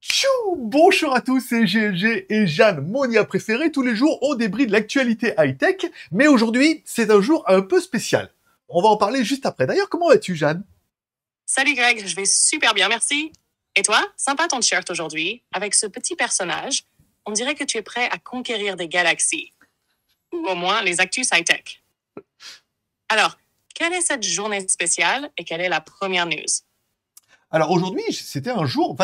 Tchou. Bonjour à tous, c'est GLG et Jeanne, mon IA préféré. Tous les jours, on débride l'actualité high-tech, mais aujourd'hui, c'est un jour un peu spécial. On va en parler juste après. D'ailleurs, comment vas-tu, Jeanne? Salut Greg, je vais super bien, merci. Et toi? Sympa ton t-shirt aujourd'hui. Avec ce petit personnage, on dirait que tu es prêt à conquérir des galaxies. Ou au moins les actus high-tech. Alors, quelle est cette journée spéciale et quelle est la première news? Alors aujourd'hui, c'était un jour...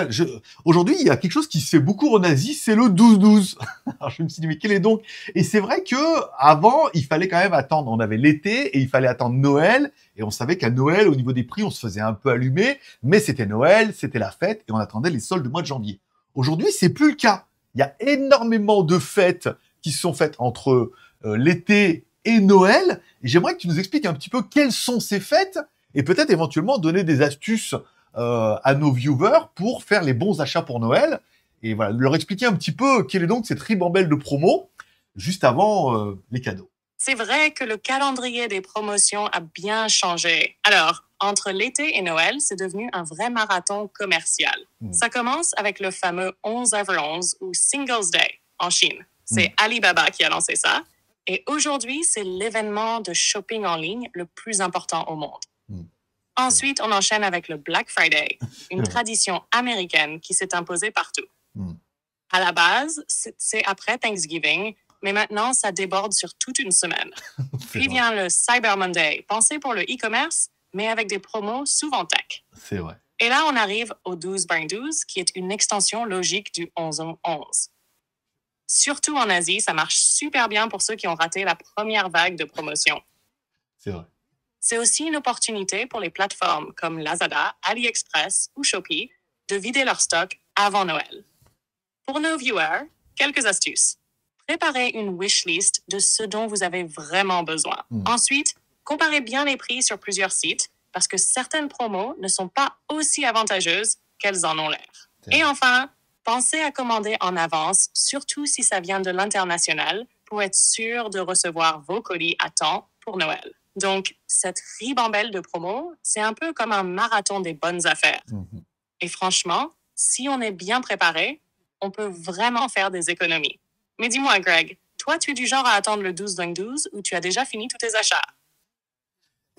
Aujourd'hui, il y a quelque chose qui se fait beaucoup en Asie, c'est le 12-12. Alors je me suis dit, mais quel est donc... Et c'est vrai que avant, il fallait quand même attendre. On avait l'été et il fallait attendre Noël. Et on savait qu'à Noël, au niveau des prix, on se faisait un peu allumer. Mais c'était Noël, c'était la fête et on attendait les soldes du mois de janvier. Aujourd'hui, c'est plus le cas. Il y a énormément de fêtes qui se sont faites entre l'été et Noël. Et j'aimerais que tu nous expliques un petit peu quelles sont ces fêtes et peut-être éventuellement donner des astuces à nos viewers pour faire les bons achats pour Noël et voilà, leur expliquer un petit peu quelle est donc cette ribambelle de promo juste avant les cadeaux. C'est vrai que le calendrier des promotions a bien changé. Alors, entre l'été et Noël, c'est devenu un vrai marathon commercial. Ça commence avec le fameux 11/11 ou Singles Day en Chine. C'est Alibaba qui a lancé ça. Et aujourd'hui, c'est l'événement de shopping en ligne le plus important au monde. Ensuite, on enchaîne avec le Black Friday, une tradition américaine qui s'est imposée partout. À la base, c'est après Thanksgiving, mais maintenant, ça déborde sur toute une semaine. Puis vient le Cyber Monday, pensé pour le e-commerce, mais avec des promos souvent tech. C'est vrai. Et là, on arrive au 12/12, qui est une extension logique du 11/11. Surtout en Asie, ça marche super bien pour ceux qui ont raté la première vague de promotion. C'est vrai. C'est aussi une opportunité pour les plateformes comme Lazada, AliExpress ou Shopee de vider leur stock avant Noël. Pour nos viewers, quelques astuces. Préparez une wishlist de ce dont vous avez vraiment besoin. Ensuite, comparez bien les prix sur plusieurs sites parce que certaines promos ne sont pas aussi avantageuses qu'elles en ont l'air. Et enfin, pensez à commander en avance, surtout si ça vient de l'international, pour être sûr de recevoir vos colis à temps pour Noël. Donc, cette ribambelle de promos, c'est un peu comme un marathon des bonnes affaires. Et franchement, si on est bien préparé, on peut vraiment faire des économies. Mais dis-moi, Greg, toi, tu es du genre à attendre le 12/12 ou tu as déjà fini tous tes achats?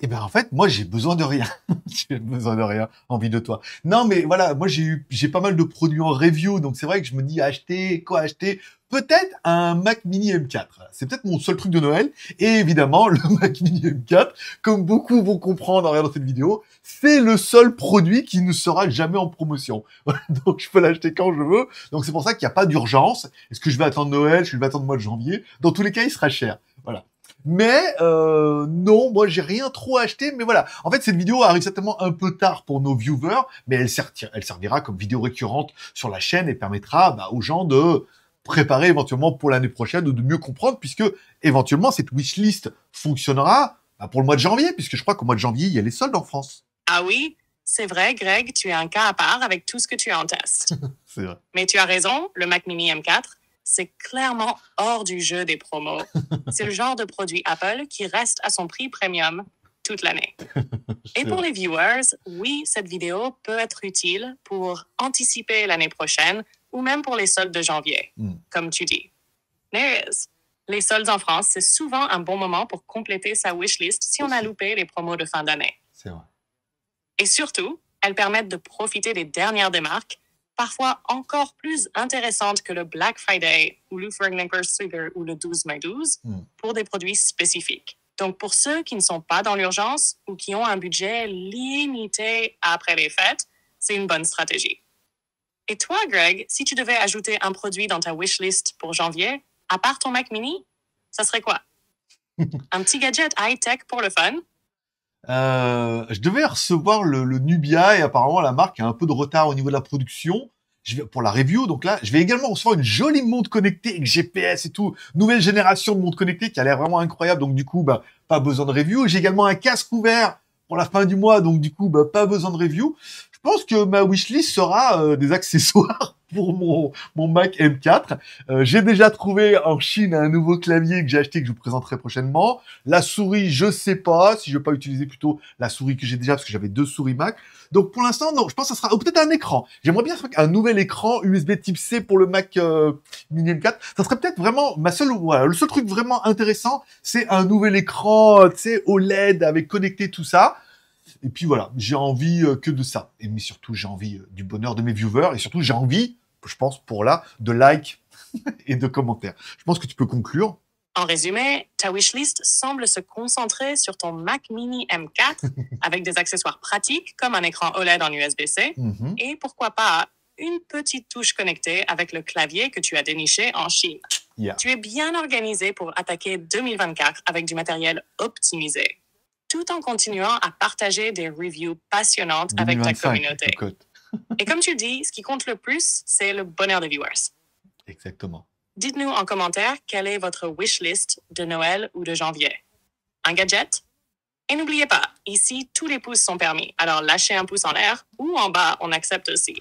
Eh ben en fait, moi j'ai besoin de rien. J'ai besoin de rien, envie de toi. Non mais voilà, moi j'ai pas mal de produits en review, donc c'est vrai que je me dis acheter, quoi acheter? Peut-être un Mac Mini M4. C'est peut-être mon seul truc de Noël. Et évidemment, le Mac Mini M4, comme beaucoup vont comprendre en regardant cette vidéo, c'est le seul produit qui ne sera jamais en promotion. Donc je peux l'acheter quand je veux. Donc c'est pour ça qu'il n'y a pas d'urgence. Est-ce que je vais attendre Noël? Je vais attendre le mois de janvier? Dans tous les cas, il sera cher. Voilà. Mais non, moi j'ai rien trop acheté, mais voilà. En fait, cette vidéo arrive certainement un peu tard pour nos viewers, mais elle servira comme vidéo récurrente sur la chaîne et permettra aux gens de préparer éventuellement pour l'année prochaine ou de mieux comprendre, puisque éventuellement cette wishlist fonctionnera pour le mois de janvier, puisque je crois qu'au mois de janvier, il y a les soldes en France. Ah oui, c'est vrai, Greg, tu es un cas à part avec tout ce que tu as en test. C'est vrai. Mais tu as raison, le Mac Mini M4, c'est clairement hors du jeu des promos. C'est le genre de produit Apple qui reste à son prix premium toute l'année. Et pour les viewers, oui, cette vidéo peut être utile pour anticiper l'année prochaine ou même pour les soldes de janvier, comme tu dis. There is. Les soldes en France, c'est souvent un bon moment pour compléter sa wishlist si on a loupé les promos de fin d'année. C'est vrai. Et surtout, elles permettent de profiter des dernières des marques, parfois encore plus intéressantes que le Black Friday ou le ou le 12/12 pour des produits spécifiques. Donc, pour ceux qui ne sont pas dans l'urgence ou qui ont un budget limité après les fêtes, c'est une bonne stratégie. Et toi, Greg, si tu devais ajouter un produit dans ta wishlist pour janvier, à part ton Mac Mini, ça serait quoi? Un petit gadget high-tech pour le fun? Je devais recevoir le Nubia et apparemment la marque a un peu de retard au niveau de la production. Pour la review, donc là, je vais également recevoir une jolie montre connectée avec GPS et tout, nouvelle génération de montre connectée qui a l'air vraiment incroyable, donc du coup, pas besoin de review. J'ai également un casque ouvert pour la fin du mois, donc du coup, pas besoin de review. Je pense que ma wishlist sera des accessoires pour mon Mac M4. J'ai déjà trouvé en Chine un nouveau clavier que j'ai acheté que je vous présenterai prochainement. La souris, je sais pas si je vais pas utiliser plutôt la souris que j'ai déjà parce que j'avais 2 souris Mac. Donc pour l'instant, non, je pense que ça sera ou peut-être un écran. J'aimerais bien un nouvel écran USB Type C pour le Mac Mini M4. Ça serait peut-être vraiment voilà, le seul truc vraiment intéressant, c'est un nouvel écran, tu sais, OLED avec connecté tout ça. Et puis voilà, j'ai envie que de ça. Mais surtout, j'ai envie du bonheur de mes viewers. Et surtout, j'ai envie, je pense, pour là, de likes et de commentaires. Je pense que tu peux conclure. En résumé, ta wishlist semble se concentrer sur ton Mac Mini M4 avec des accessoires pratiques comme un écran OLED en USB-C et pourquoi pas une petite touche connectée avec le clavier que tu as déniché en Chine. Yeah. Tu es bien organisé pour attaquer 2024 avec du matériel optimisé, tout en continuant à partager des reviews passionnantes avec ta communauté. Et comme tu dis, ce qui compte le plus, c'est le bonheur des viewers. Exactement. Dites-nous en commentaire quelle est votre wishlist de Noël ou de janvier. Un gadget? Et n'oubliez pas, ici, tous les pouces sont permis, alors lâchez un pouce en l'air ou en bas, on accepte aussi.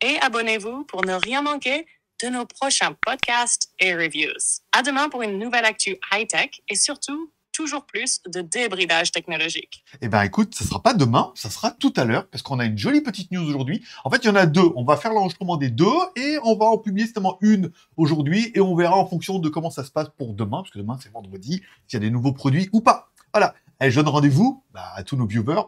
Et abonnez-vous pour ne rien manquer de nos prochains podcasts et reviews. À demain pour une nouvelle actu high-tech et surtout, toujours plus de débridage technologique. Eh ben, écoute, ça sera pas demain, ça sera tout à l'heure, parce qu'on a une jolie petite news aujourd'hui. En fait, il y en a 2. On va faire l'enregistrement des 2 et on va en publier seulement une aujourd'hui et on verra en fonction de comment ça se passe pour demain, parce que demain, c'est vendredi, s'il y a des nouveaux produits ou pas. Voilà. Et je donne rendez-vous à tous nos viewers.